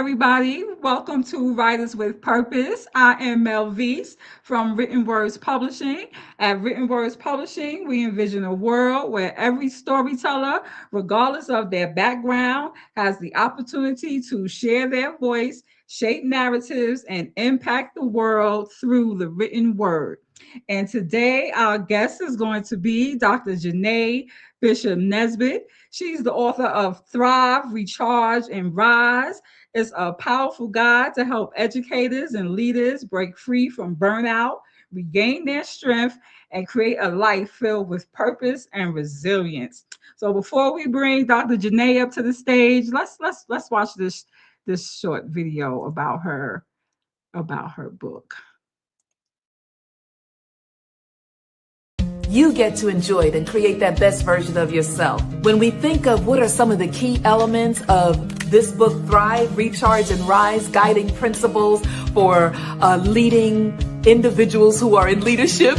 everybody. Welcome to Writers with Purpose. I am Melvese from Written Words Publishing. At Written Words Publishing, we envision a world where every storyteller, regardless of their background, has the opportunity to share their voice, shape narratives, and impact the world through the written word. And today, our guest is going to be Dr. Janae Bishop Nesbit. She's the author of Thrive, Recharge, and Rise. It's a powerful guide to help educators and leaders break free from burnout, regain their strength, and create a life filled with purpose and resilience. So before we bring Dr. Janae up to the stage, let's watch this short video about her book. You get to enjoy it and create that best version of yourself. When we think of what are some of the key elements of this book, Thrive, Recharge, and Rise, guiding principles for leading individuals who are in leadership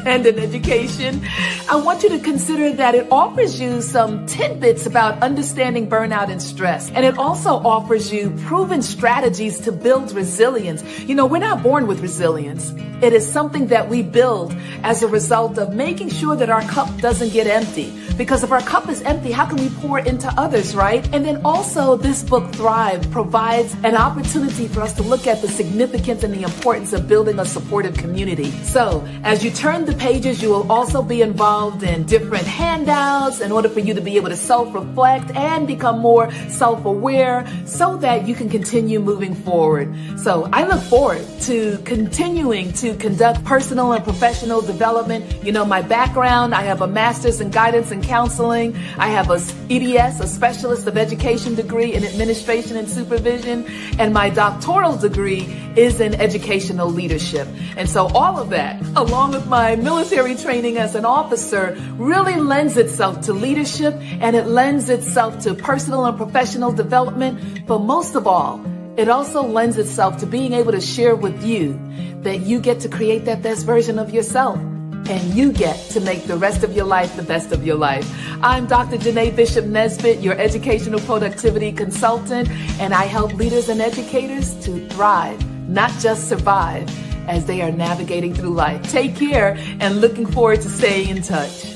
and in education, I want you to consider that it offers you some tidbits about understanding burnout and stress. And it also offers you proven strategies to build resilience. You know, we're not born with resilience. It is something that we build as a result of making sure that our cup doesn't get empty. Because if our cup is empty, how can we pour into others, right? And then also this book, Thrive, provides an opportunity for us to look at the significance and the importance of building a supportive community. So as you turn the pages, you will also be involved in different handouts in order for you to be able to self-reflect and become more self-aware so that you can continue moving forward. So I look forward to continuing to conduct personal and professional development. You know, my background, I have a master's in guidance and counseling. I have a EDS, a specialist of education degree in administration and supervision. And my doctoral degree is in educational leadership. And so all of that, along with my military training as an officer, really lends itself to leadership, and it lends itself to personal and professional development. But most of all, it also lends itself to being able to share with you that you get to create that best version of yourself. And you get to make the rest of your life the best of your life. I'm Dr. Janae Bishop Nesbit, your educational productivity consultant, and I help leaders and educators to thrive, not just survive, as they are navigating through life. Take care, and looking forward to staying in touch.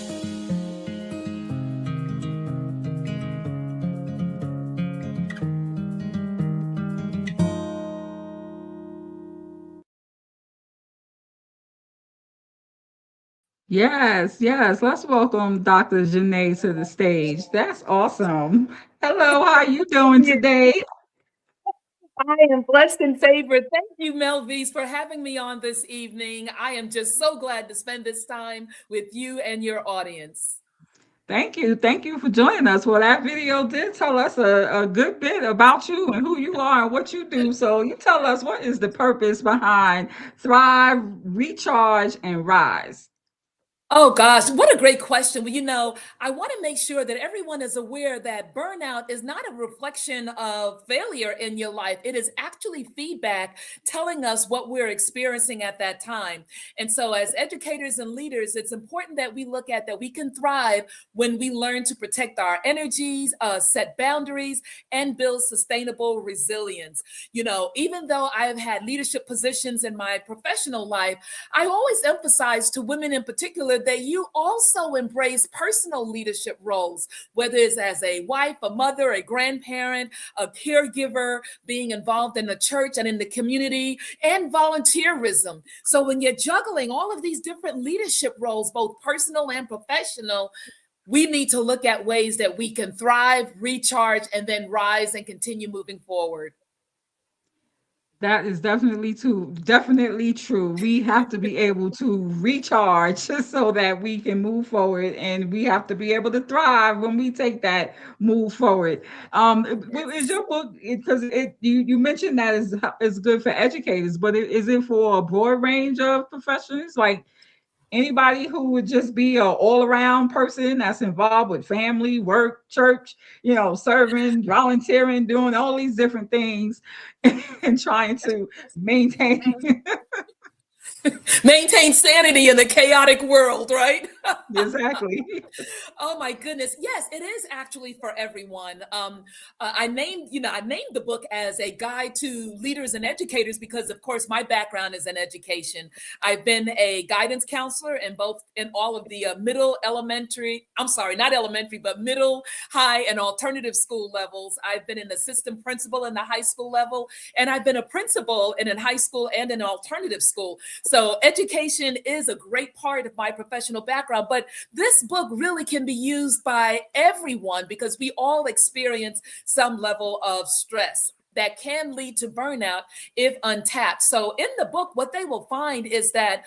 Yes. Let's welcome Dr. Janae to the stage. That's awesome. Hello, how are you doing today? I am blessed and favored. Thank you, Melvese, for having me on this evening. I am just so glad to spend this time with you and your audience. Thank you. Thank you for joining us. Well, that video did tell us a good bit about you and who you are and what you do. So you tell us, what is the purpose behind Thrive, Recharge, and Rise? Oh gosh, what a great question. Well, you know, I want to make sure that everyone is aware that burnout is not a reflection of failure in your life. It is actually feedback telling us what we're experiencing at that time. And so as educators and leaders, it's important that we look at that we can thrive when we learn to protect our energies, set boundaries, and build sustainable resilience. You know, even though I've had leadership positions in my professional life, I always emphasize to women in particular that you also embrace personal leadership roles, whether it's as a wife, a mother, a grandparent, a caregiver, being involved in the church and in the community, and volunteerism. So when you're juggling all of these different leadership roles, both personal and professional, we need to look at ways that we can thrive, recharge, and then rise and continue moving forward. That is definitely true. We have to be able to recharge so that we can move forward, and we have to be able to thrive when we take that move forward. Is your book, because you mentioned that is good for educators, but is it for a broad range of professions, like anybody who would just be an all-around person that's involved with family, work, church, serving, volunteering, doing all these different things and trying to maintain Maintain sanity in the chaotic world, right? Exactly. Oh my goodness. Yes, it is actually for everyone. I named the book as a guide to leaders and educators because, of course, my background is in education. I've been a guidance counselor in all of the middle, elementary. I'm sorry, not elementary, but middle, high, and alternative school levels. I've been an assistant principal in the high school level, and I've been a principal in high school and in alternative school. So education is a great part of my professional background, but this book really can be used by everyone because we all experience some level of stress that can lead to burnout if untapped. So in the book, what they will find is that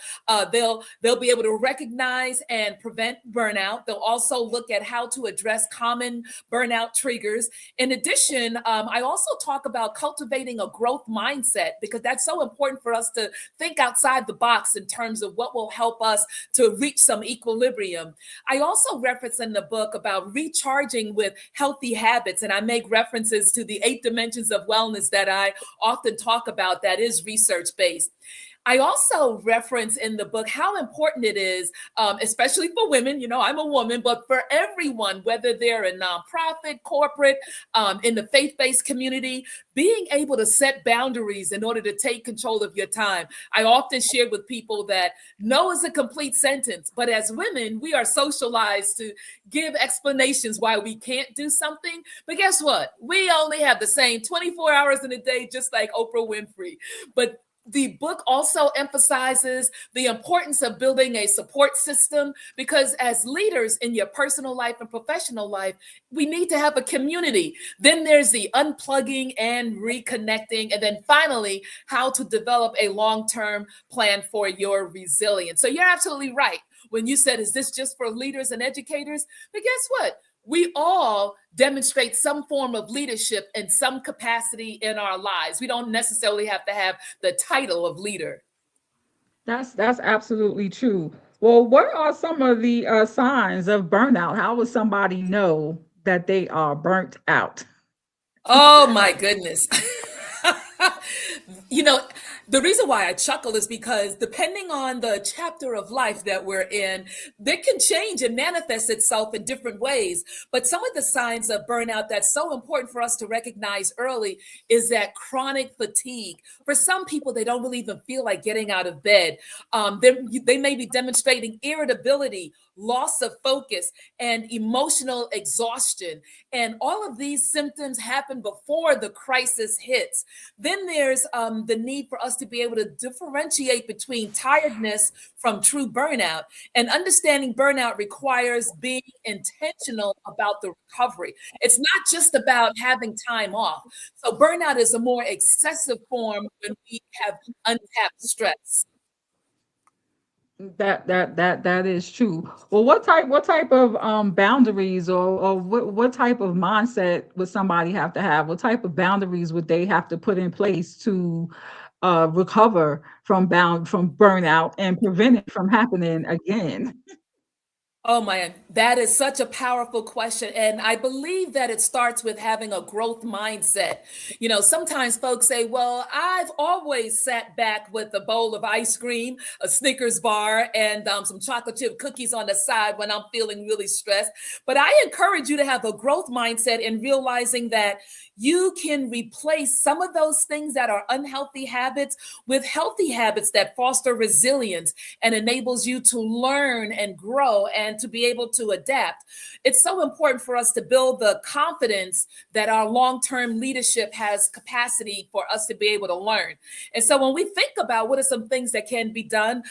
they'll be able to recognize and prevent burnout. They'll also look at how to address common burnout triggers. In addition, I also talk about cultivating a growth mindset because that's so important for us to think outside the box in terms of what will help us to reach some equilibrium. I also reference in the book about recharging with healthy habits, and I make references to the 8 dimensions of wellness that I often talk about that is research based. I also reference in the book how important it is, especially for women. You know, I'm a woman, but for everyone, whether they're a nonprofit, corporate, in the faith based community, being able to set boundaries in order to take control of your time. I often share with people that no is a complete sentence, but as women, we are socialized to give explanations why we can't do something. But guess what? We only have the same 24 hours in a day, just like Oprah Winfrey. But the book also emphasizes the importance of building a support system because as leaders in your personal life and professional life, we need to have a community. Then there's the unplugging and reconnecting. And then finally, how to develop a long-term plan for your resilience. So you're absolutely right when you said, is this just for leaders and educators? But guess what? We all demonstrate some form of leadership in some capacity in our lives. We don't necessarily have to have the title of leader. That's absolutely true. Well, what are some of the signs of burnout? How would somebody know that they are burnt out? Oh my goodness. you know, the reason why I chuckle is because depending on the chapter of life that we're in, that can change and manifest itself in different ways. But some of the signs of burnout that's so important for us to recognize early is that chronic fatigue. For some people, they don't really even feel like getting out of bed. They may be demonstrating irritability, loss of focus, and emotional exhaustion. And all of these symptoms happen before the crisis hits. Then there's the need for us to be able to differentiate between tiredness from true burnout. And understanding burnout requires being intentional about the recovery. It's not just about having time off. So, burnout is a more excessive form when we have untapped stress. That is true. Well, what type of boundaries or what type of mindset would somebody have to have? What type of boundaries would they have to put in place to recover from burnout and prevent it from happening again? Oh man, that is such a powerful question. And I believe that it starts with having a growth mindset. You know, sometimes folks say, well, I've always sat back with a bowl of ice cream, a Snickers bar, and some chocolate chip cookies on the side when I'm feeling really stressed. But I encourage you to have a growth mindset in realizing that you can replace some of those things that are unhealthy habits with healthy habits that foster resilience and enables you to learn and grow and to be able to adapt. It's so important for us to build the confidence that our long-term leadership has capacity for us to be able to learn. And so when we think about what are some things that can be done,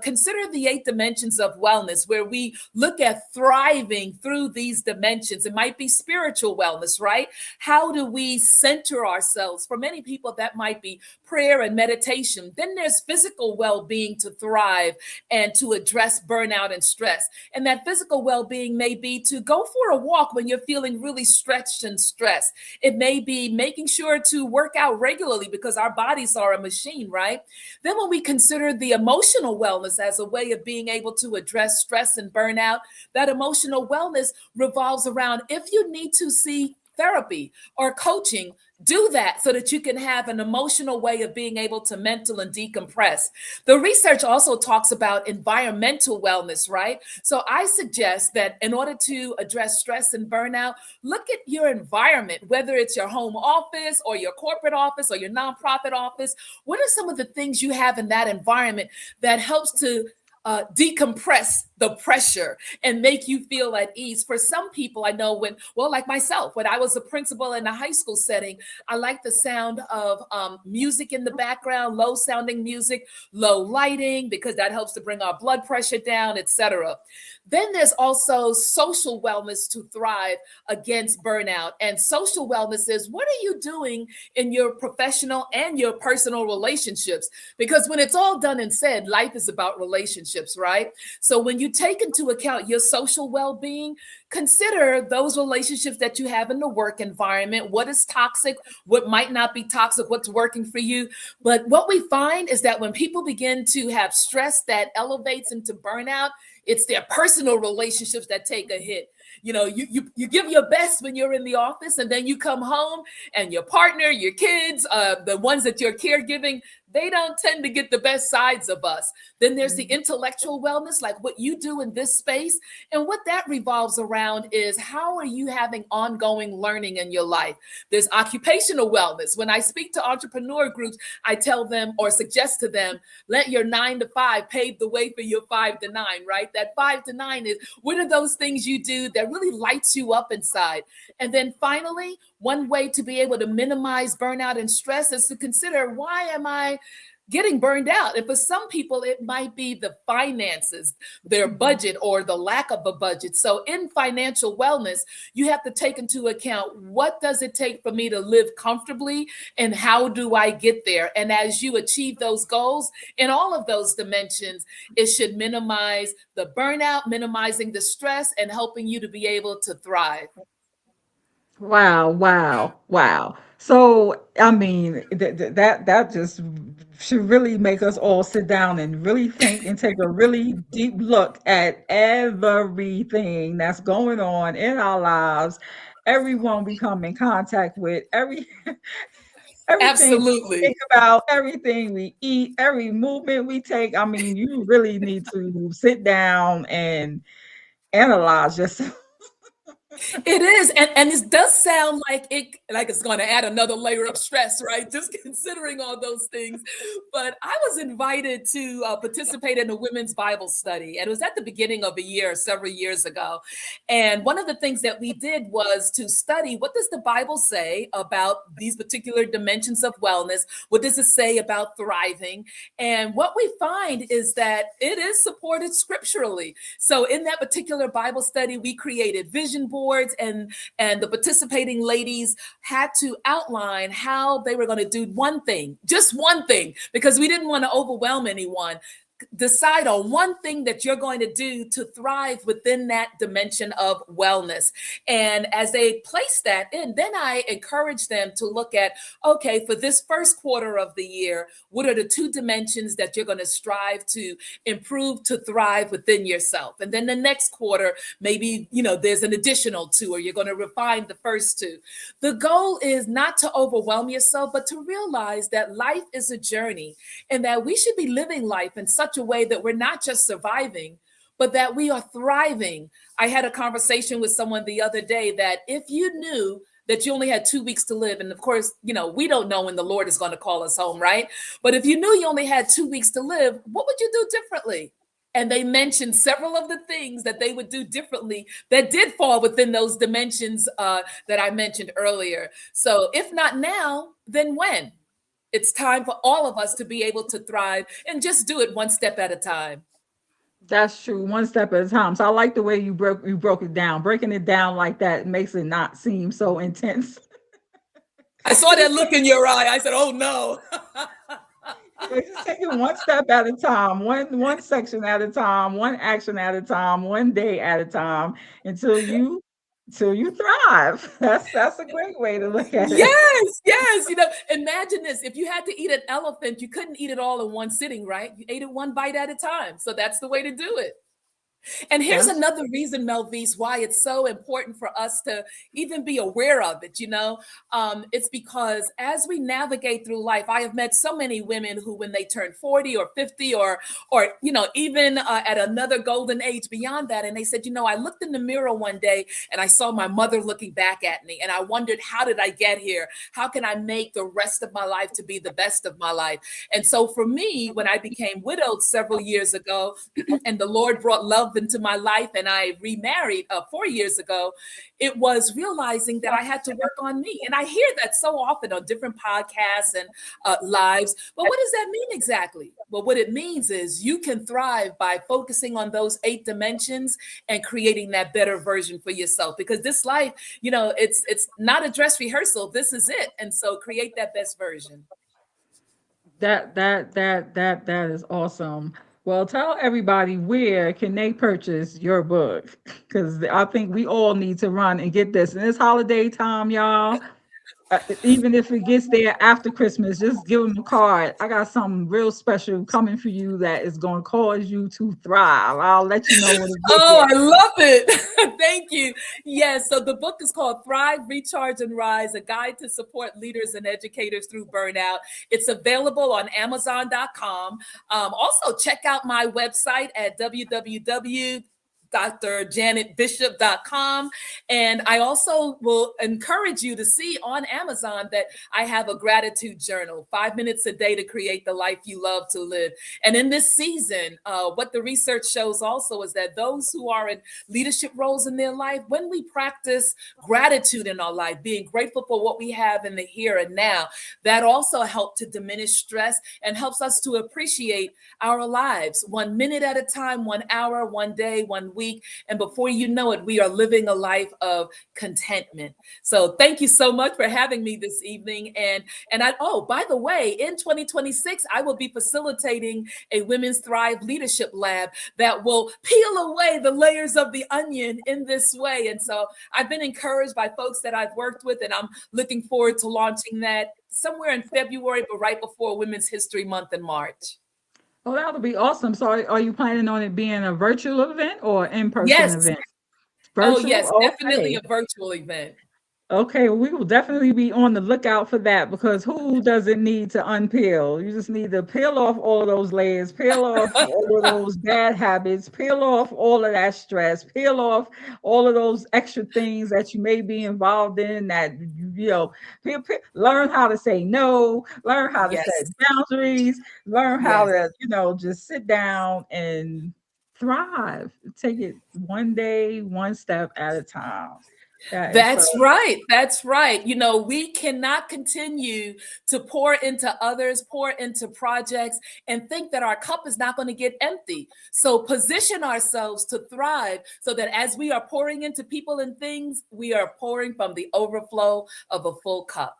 consider the 8 dimensions of wellness, where we look at thriving through these dimensions. It might be spiritual wellness, right? How do we center ourselves? For many people, that might be prayer and meditation. Then there's physical well-being to thrive and to address burnout and stress. And that physical well-being may be to go for a walk when you're feeling really stretched and stressed. It may be making sure to work out regularly because our bodies are a machine, right? Then when we consider the emotional wellness as a way of being able to address stress and burnout, that emotional wellness revolves around if you need to see therapy or coaching, do that so that you can have an emotional way of being able to mental and decompress. The research also talks about environmental wellness, right? So I suggest that in order to address stress and burnout, look at your environment, whether it's your home office or your corporate office or your nonprofit office. What are some of the things you have in that environment that helps to decompress the pressure and make you feel at ease? For some people, I know well, like myself, when I was a principal in a high school setting, I like the sound of music in the background, low sounding music, low lighting, because that helps to bring our blood pressure down, etc. Then there's also social wellness to thrive against burnout. And social wellness is, what are you doing in your professional and your personal relationships? Because when it's all done and said, life is about relationships, right? So when you take into account your social well-being, consider those relationships that you have in the work environment. What is toxic? What might not be toxic? What's working for you? But what we find is that when people begin to have stress that elevates into burnout, it's their personal relationships that take a hit. You know, you give your best when you're in the office, and then you come home and your partner, your kids, the ones that you're caregiving, they don't tend to get the best sides of us. Then there's the intellectual wellness, like what you do in this space. And what that revolves around is, how are you having ongoing learning in your life? There's occupational wellness. When I speak to entrepreneur groups, I tell them or suggest to them, let your 9 to 5 pave the way for your 5 to 9, right? That 5 to 9 is, what are those things you do that really lights you up inside? And then finally, one way to be able to minimize burnout and stress is to consider, why am I getting burned out? And for some people, it might be the finances, their budget, or the lack of a budget. So in financial wellness, you have to take into account, what does it take for me to live comfortably, and how do I get there? And as you achieve those goals in all of those dimensions, it should minimize the burnout, minimizing the stress, and helping you to be able to thrive. Wow, wow, wow. So, I mean, that just should really make us all sit down and really think and take a really deep look at everything that's going on in our lives, everyone we come in contact with, everything we Absolutely. think about, everything we eat, every movement we take. I mean, you really need to sit down and analyze yourself. It is, and this does sound like it's going to add another layer of stress, right? Just considering all those things. But I was invited to participate in a women's Bible study, and it was at the beginning of a year, several years ago. And one of the things that we did was to study, what does the Bible say about these particular dimensions of wellness? What does it say about thriving? And what we find is that it is supported scripturally. So in that particular Bible study, we created vision boards, and the participating ladies had to outline how they were going to do one thing, just one thing, because we didn't want to overwhelm anyone. Decide on one thing that you're going to do to thrive within that dimension of wellness. And as they place that in, then I encourage them to look at, okay, for this first quarter of the year, what are the 2 dimensions that you're going to strive to improve, to thrive within yourself? And then the next quarter, maybe, there's an additional 2, or you're going to refine the first 2. The goal is not to overwhelm yourself, but to realize that life is a journey, and that we should be living life in such a way that we're not just surviving, but that we are thriving. I had a conversation with someone the other day that, if you knew that you only had 2 weeks to live, and of course, we don't know when the Lord is going to call us home, right? But if you knew you only had 2 weeks to live, what would you do differently? And they mentioned several of the things that they would do differently that did fall within those dimensions that I mentioned earlier. So if not now, then when? It's time for all of us to be able to thrive, and just do it one step at a time. That's true. One step at a time. So I like the way you broke it down. Breaking it down like that makes it not seem so intense. I saw that look in your eye. I said, oh no. Yeah, just take it one step at a time, one section at a time, one action at a time, one day at a time, until you thrive. That's a great way to look at it. Yes, yes. Imagine this. If you had to eat an elephant, you couldn't eat it all in one sitting, right? You ate it one bite at a time. So that's the way to do it. And here's Yes. another reason, Melvese, why it's so important for us to even be aware of it. It's because as we navigate through life, I have met so many women who, when they turn 40 or 50, or even at another golden age beyond that, and they said, I looked in the mirror one day and I saw my mother looking back at me, and I wondered, how did I get here? How can I make the rest of my life to be the best of my life? And so for me, when I became widowed several years ago, and the Lord brought love into my life, and I remarried 4 years ago, it was realizing that I had to work on me. And I hear that so often on different podcasts and lives. But what does that mean exactly? Well, what it means is you can thrive by focusing on those 8 dimensions and creating that better version for yourself. Because this life, it's not a dress rehearsal. This is it. And so create that best version. That is awesome. Well, tell everybody where can they purchase your book, because I think we all need to run and get this. And it's holiday time, y'all. Even if it gets there after Christmas, just give them a card. I got something real special coming for you that is going to cause you to thrive. I'll let you know when it gets Oh, I there. love it. Thank you. Yes. So the book is called Thrive, Recharge, and Rise, a guide to support leaders and educators through burnout. It's available on Amazon.com. Also, check out my website at www.drjanetbishop.com. And I also will encourage you to see on Amazon that I have a gratitude journal, 5 minutes a day to create the life you love to live. And in this season, what the research shows also is that those who are in leadership roles in their life, when we practice gratitude in our life, being grateful for what we have in the here and now, that also helps to diminish stress and helps us to appreciate our lives 1 minute at a time, 1 hour, 1 day, 1 week. And before you know it, we are living a life of contentment. So thank you so much for having me this evening. Oh, by the way, in 2026, I will be facilitating a Women's Thrive Leadership Lab that will peel away the layers of the onion in this way. And so I've been encouraged by folks that I've worked with, and I'm looking forward to launching that somewhere in February, but right before Women's History Month in March. Oh, that would be awesome. So, are you planning on it being a virtual event or in-person Yes. event? Oh, Virtual? yes, definitely Okay. a virtual event. Okay, we will definitely be on the lookout for that, because who doesn't need to unpeel? You just need to peel off all of those layers, peel off all of those bad habits, peel off all of that stress, peel off all of those extra things that you may be involved in that, learn how to say no, learn how to set Yes. boundaries, learn how Yes. to, just sit down and thrive. Take it one day, one step at a time. That is so. That's right. That's right. We cannot continue to pour into others, pour into projects, and think that our cup is not going to get empty. So position ourselves to thrive so that as we are pouring into people and things, we are pouring from the overflow of a full cup.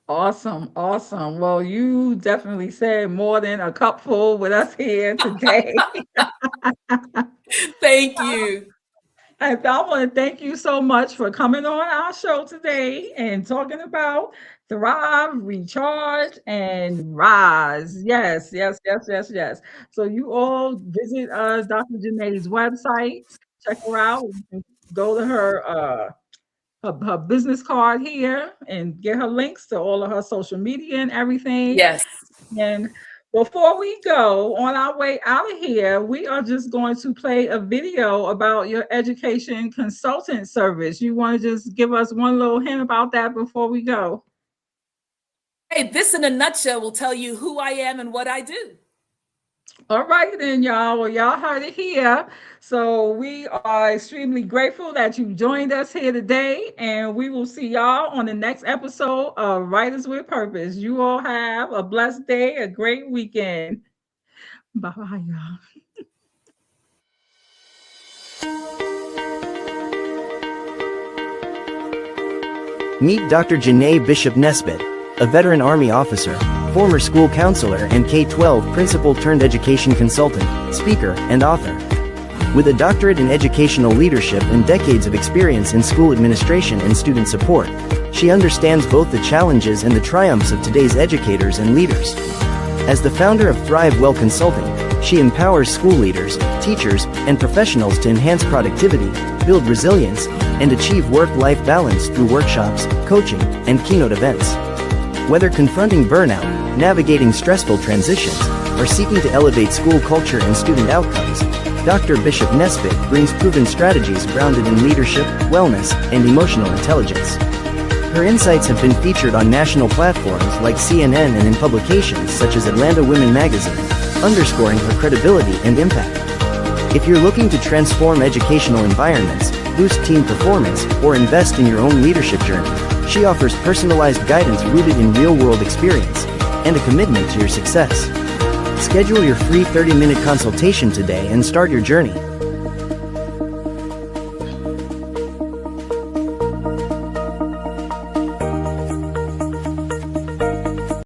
Awesome, awesome. Well, you definitely said more than a cupful with us here today. Thank you. And I want to thank you so much for coming on our show today and talking about Thrive, Recharge, and Rise. Yes, yes, yes, yes, yes. So you all visit Dr. Janae's website, check her out. You can go to her business card here and get her links to all of her social media and everything. Yes. And before we go on our way out of here, we are just going to play a video about your education consultant service. You want to just give us one little hint about that before we go? Hey, this in a nutshell will tell you who I am and what I do. All right, then, y'all. Well, y'all heard it here. So we are extremely grateful that you joined us here today, and we will see y'all on the next episode of Writers with Purpose. You all have a blessed day, a great weekend. Bye-bye, y'all. Meet Dr. Janae Bishop Nesbit, a veteran Army officer, former school counselor and K-12 principal turned education consultant, speaker, and author. With a doctorate in educational leadership and decades of experience in school administration and student support, she understands both the challenges and the triumphs of today's educators and leaders. As the founder of Thrive Well Consulting, She empowers school leaders, teachers, and professionals to enhance productivity, build resilience, and achieve work-life balance through workshops, coaching, and keynote events. Whether confronting burnout, navigating stressful transitions, or seeking to elevate school culture and student outcomes, Dr. Bishop Nesbit brings proven strategies grounded in leadership, wellness, and emotional intelligence. Her insights have been featured on national platforms like CNN and in publications such as Atlanta Women Magazine, underscoring her credibility and impact. If you're looking to transform educational environments, boost team performance, or invest in your own leadership journey, she offers personalized guidance rooted in real-world experience and a commitment to your success. Schedule your free 30-minute consultation today and start your journey.